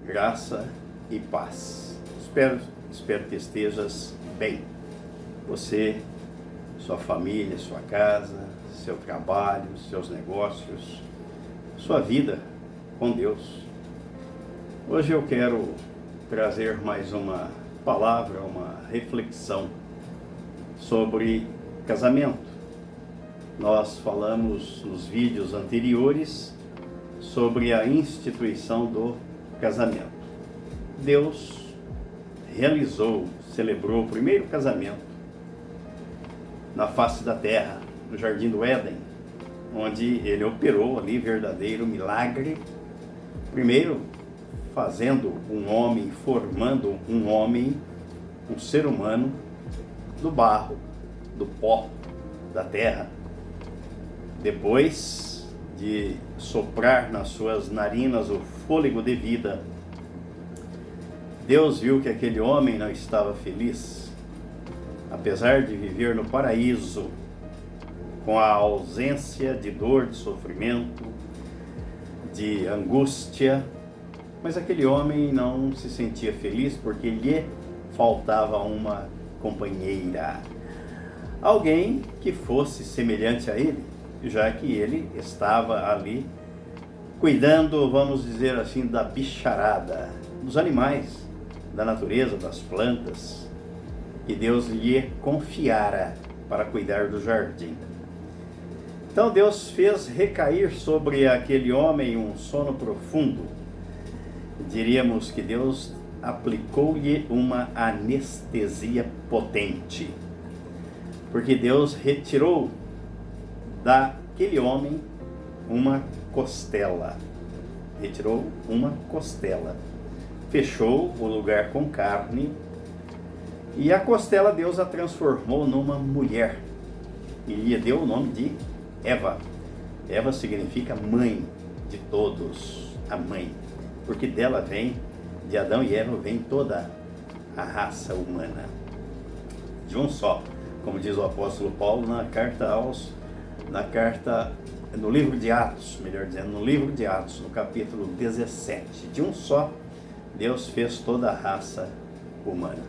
graça e paz. Espero que estejas bem. Você, sua família, sua casa, seu trabalho, seus negócios, sua vida com Deus. Hoje eu quero trazer mais uma palavra, uma reflexão sobre casamento. Nós falamos nos vídeos anteriores sobre a instituição do casamento. Deus celebrou o primeiro casamento na face da terra, no Jardim do Éden, onde ele operou ali verdadeiro milagre, primeiro fazendo um homem, formando um homem, um ser humano, do barro, do pó da terra. Depois de soprar nas suas narinas o fôlego de vida, Deus viu que aquele homem não estava feliz, apesar de viver no paraíso, com a ausência de dor, de sofrimento, de angústia, mas aquele homem não se sentia feliz porque lhe faltava uma companheira, alguém que fosse semelhante a ele, já que ele estava ali cuidando, vamos dizer assim, da bicharada, dos animais, da natureza, das plantas, que Deus lhe confiara para cuidar do jardim. Então Deus fez recair sobre aquele homem um sono profundo. Diríamos que Deus aplicou-lhe uma anestesia potente, porque Deus retirou daquele homem uma costela. Retirou uma costela. Fechou o lugar com carne e a costela Deus a transformou numa mulher e lhe deu o nome de Eva. Eva significa mãe de todos, a mãe, porque dela vem, de Adão e Eva vem toda a raça humana, de um só, como diz o apóstolo Paulo no livro de Atos, no capítulo 17, de um só Deus fez toda a raça humana.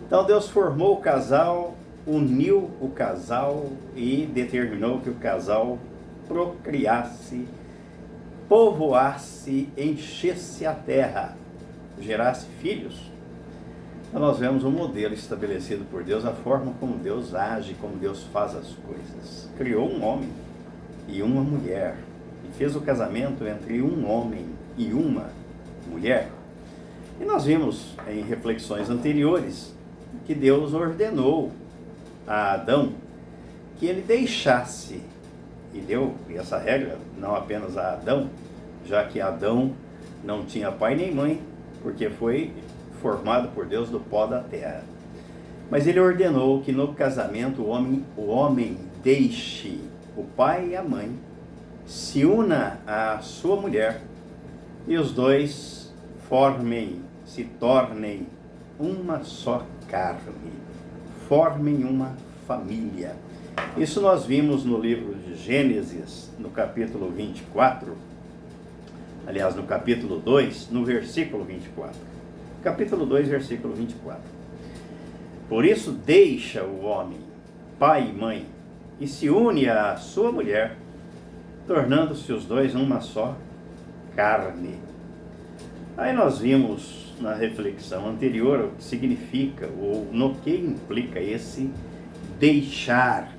Então Deus formou o casal, uniu o casal e determinou que o casal procriasse, povoasse, enchesse a terra, gerasse filhos. Então nós vemos um modelo estabelecido por Deus, a forma como Deus age, como Deus faz as coisas. Criou um homem e uma mulher e fez o casamento entre um homem e uma mulher. E nós vimos em reflexões anteriores que Deus ordenou a Adão que ele deixasse, e deu essa regra não apenas a Adão, já que Adão não tinha pai nem mãe, porque foi formado por Deus do pó da terra. Mas ele ordenou que no casamento o homem deixe o pai e a mãe, se una à sua mulher e os dois se tornem uma só carne, formem uma família. Isso nós vimos no livro de Gênesis, no capítulo 24, aliás, no capítulo 2, no versículo 24. Capítulo 2, versículo 24. Por isso deixa o homem, pai e mãe, e se une à sua mulher, tornando-se os dois uma só carne. Aí nós vimos na reflexão anterior o que significa, ou no que implica esse deixar.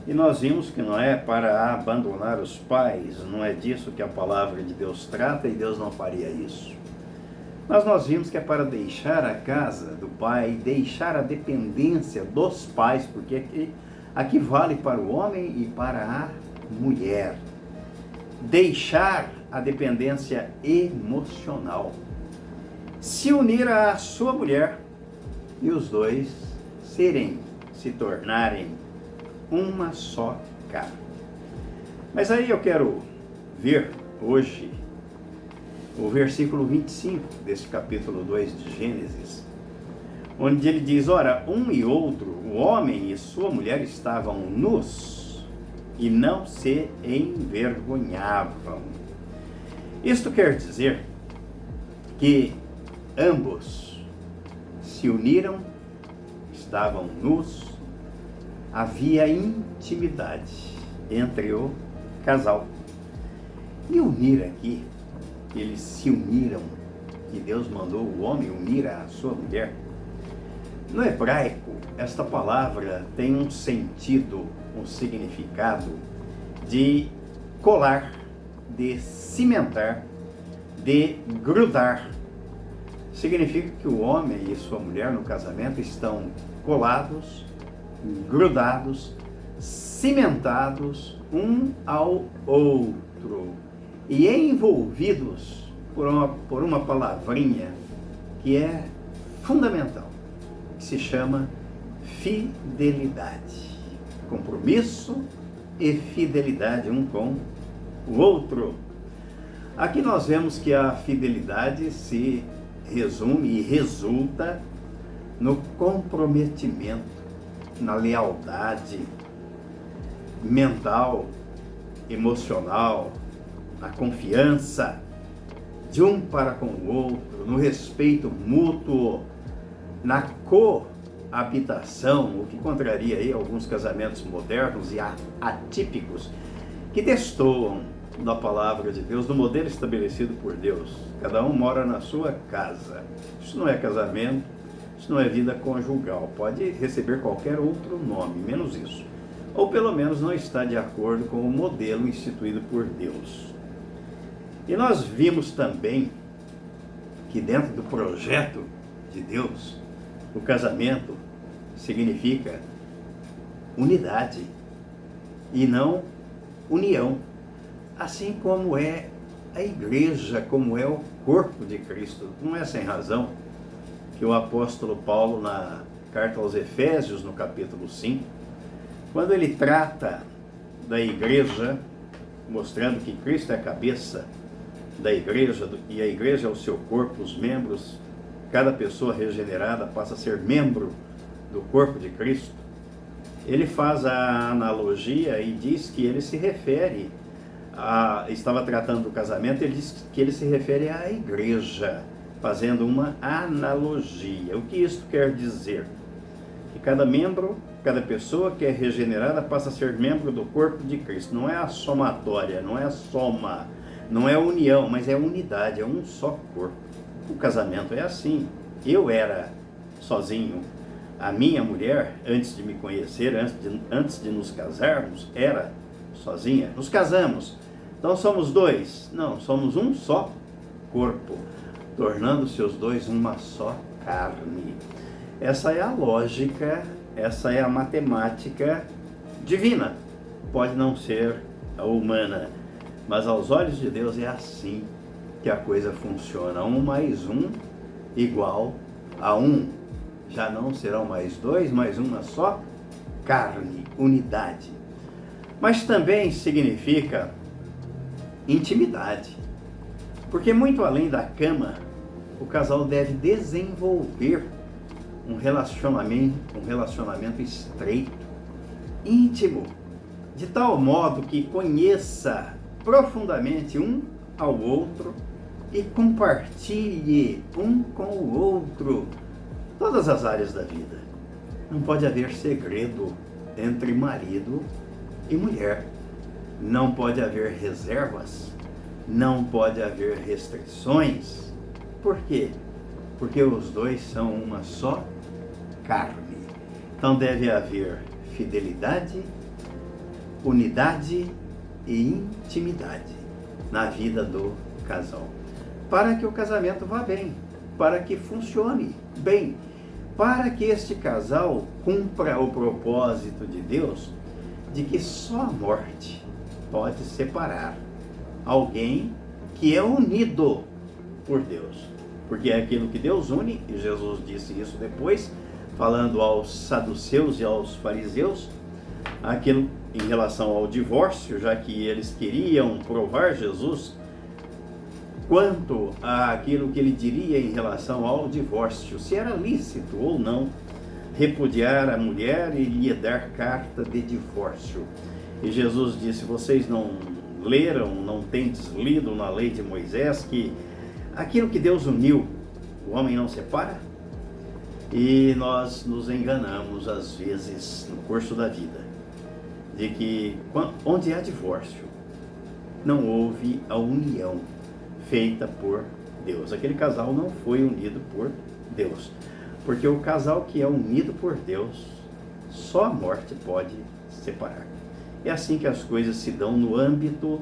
E nós vimos que não é para abandonar os pais, não é disso que a palavra de Deus trata, e Deus não faria isso. Mas nós vimos que é para deixar a casa do pai, deixar a dependência dos pais, porque aqui vale para o homem e para a mulher. Deixar a dependência emocional, se unir à sua mulher e os dois se tornarem uma só carne. Mas aí eu quero ver hoje o versículo 25 desse capítulo 2 de Gênesis, onde ele diz: ora, um e outro, o homem e sua mulher estavam nus e não se envergonhavam. Isto quer dizer que ambos se uniram, estavam nus, havia intimidade entre o casal. E unir aqui, eles se uniram, que Deus mandou o homem unir a sua mulher. No hebraico, esta palavra tem um sentido, um significado de colar, de cimentar, de grudar. Significa que o homem e sua mulher no casamento estão colados, grudados, cimentados um ao outro e envolvidos por uma palavrinha que é fundamental, que se chama fidelidade. Compromisso e fidelidade um com o outro. Aqui nós vemos que a fidelidade se resume e resulta no comprometimento, na lealdade mental, emocional, na confiança de um para com o outro, no respeito mútuo, na coabitação, o que contraria aí alguns casamentos modernos e atípicos que destoam da palavra de Deus, do modelo estabelecido por Deus. Cada um mora na sua casa. Isso não é casamento, isso não é vida conjugal. Pode receber qualquer outro nome, menos isso. Ou pelo menos não está de acordo com o modelo instituído por Deus. E nós vimos também que dentro do projeto de Deus, o casamento significa unidade e não união. Assim como é a igreja, como é o corpo de Cristo. Não é sem razão que o apóstolo Paulo, na carta aos Efésios, no capítulo 5, quando ele trata da igreja, mostrando que Cristo é a cabeça da igreja e a igreja é o seu corpo, os membros, cada pessoa regenerada passa a ser membro do corpo de Cristo, ele faz a analogia e diz que ele se refere estava tratando do casamento, ele diz que ele se refere à igreja, fazendo uma analogia. O que isso quer dizer? Que cada membro, cada pessoa que é regenerada passa a ser membro do corpo de Cristo. Não é a somatória, não é a soma, não é a união, mas é a unidade, é um só corpo. O casamento é assim. Eu era sozinho. A minha mulher, antes de me conhecer, antes de nos casarmos, era sozinha. Nos casamos. Então somos dois? Não, somos um só corpo, tornando-se os dois uma só carne. Essa é a lógica, essa é a matemática divina. Pode não ser a humana, mas aos olhos de Deus é assim que a coisa funciona. 1 mais 1 igual a 1. Já não serão mais dois, mas uma só carne, unidade. Mas também significa intimidade, porque muito além da cama, o casal deve desenvolver um relacionamento estreito, íntimo, de tal modo que conheça profundamente um ao outro e compartilhe um com o outro todas as áreas da vida. Não pode haver segredo entre marido e mulher. Não pode haver reservas, não pode haver restrições. Por quê? Porque os dois são uma só carne. Então deve haver fidelidade, unidade e intimidade na vida do casal, para que o casamento vá bem, para que funcione bem, para que este casal cumpra o propósito de Deus, de que só a morte pode separar alguém que é unido por Deus, porque é aquilo que Deus une, e Jesus disse isso depois, falando aos saduceus e aos fariseus, aquilo em relação ao divórcio, já que eles queriam provar Jesus quanto àquilo que ele diria em relação ao divórcio, se era lícito ou não repudiar a mulher e lhe dar carta de divórcio. E Jesus disse: vocês não leram, não tendes lido na lei de Moisés que Aquilo que Deus uniu, o homem não separa? E nós nos enganamos às vezes no curso da vida, de que onde há divórcio, não houve a união feita por Deus. Aquele casal não foi unido por Deus, porque o casal que é unido por Deus, só a morte pode separar. É assim que as coisas se dão no âmbito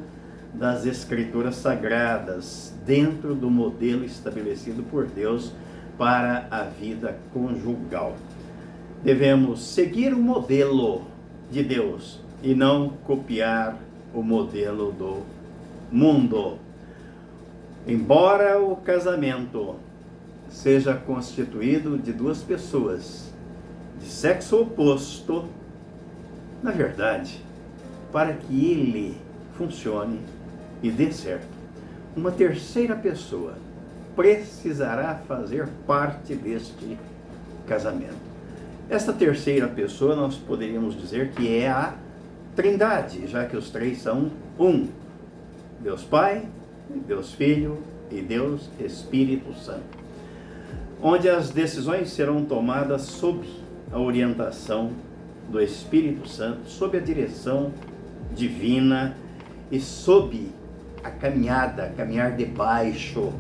das Escrituras Sagradas, dentro do modelo estabelecido por Deus para a vida conjugal. Devemos seguir o modelo de Deus e não copiar o modelo do mundo. Embora o casamento seja constituído de duas pessoas de sexo oposto, na verdade, para que ele funcione e dê certo, uma terceira pessoa precisará fazer parte deste casamento. Esta terceira pessoa nós poderíamos dizer que é a Trindade, já que os três são um: Deus Pai, Deus Filho e Deus Espírito Santo, onde as decisões serão tomadas sob a orientação do Espírito Santo, sob a direção divina e sob a caminhar debaixo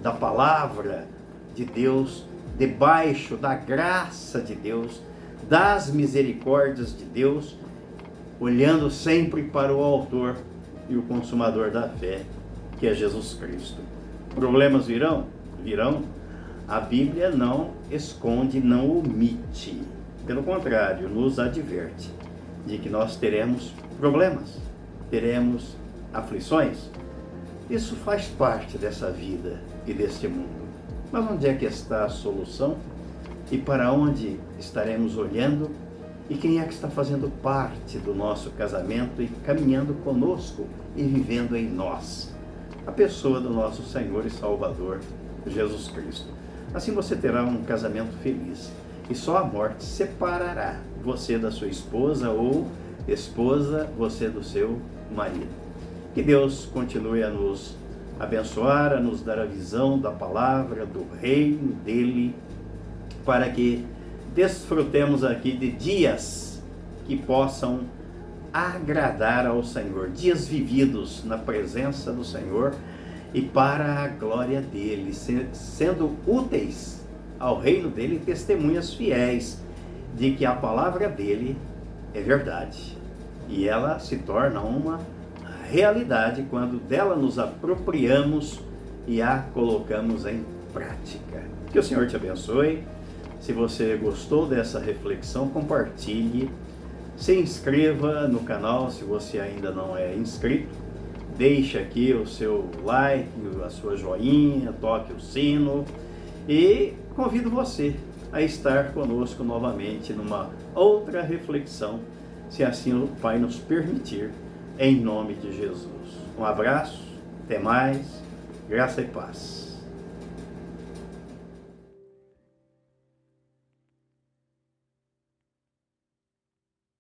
da palavra de Deus, debaixo da graça de Deus, das misericórdias de Deus, olhando sempre para o autor e o consumador da fé, que é Jesus Cristo. Problemas virão? Virão. A Bíblia não esconde, não omite. Pelo contrário, nos adverte de que nós teremos problemas, teremos aflições. Isso faz parte dessa vida e deste mundo. Mas onde é que está a solução? E para onde estaremos olhando? E quem é que está fazendo parte do nosso casamento e caminhando conosco e vivendo em nós? A pessoa do nosso Senhor e Salvador, Jesus Cristo. Assim você terá um casamento feliz. E só a morte separará você da sua esposa ou esposa, você do seu marido. Que Deus continue a nos abençoar, a nos dar a visão da palavra, do reino dele, para que desfrutemos aqui de dias que possam agradar ao Senhor, dias vividos na presença do Senhor e para a glória dele, sendo úteis ao reino dele, testemunhas fiéis de que a palavra dele é verdade e ela se torna uma realidade quando dela nos apropriamos e a colocamos em prática. Que o Senhor te abençoe. Se você gostou dessa reflexão, compartilhe, se inscreva no canal se você ainda não é inscrito, deixe aqui o seu like, a sua joinha, toque o sino e convido você a estar conosco novamente numa outra reflexão, se assim o Pai nos permitir, em nome de Jesus. Um abraço, até mais, graça e paz.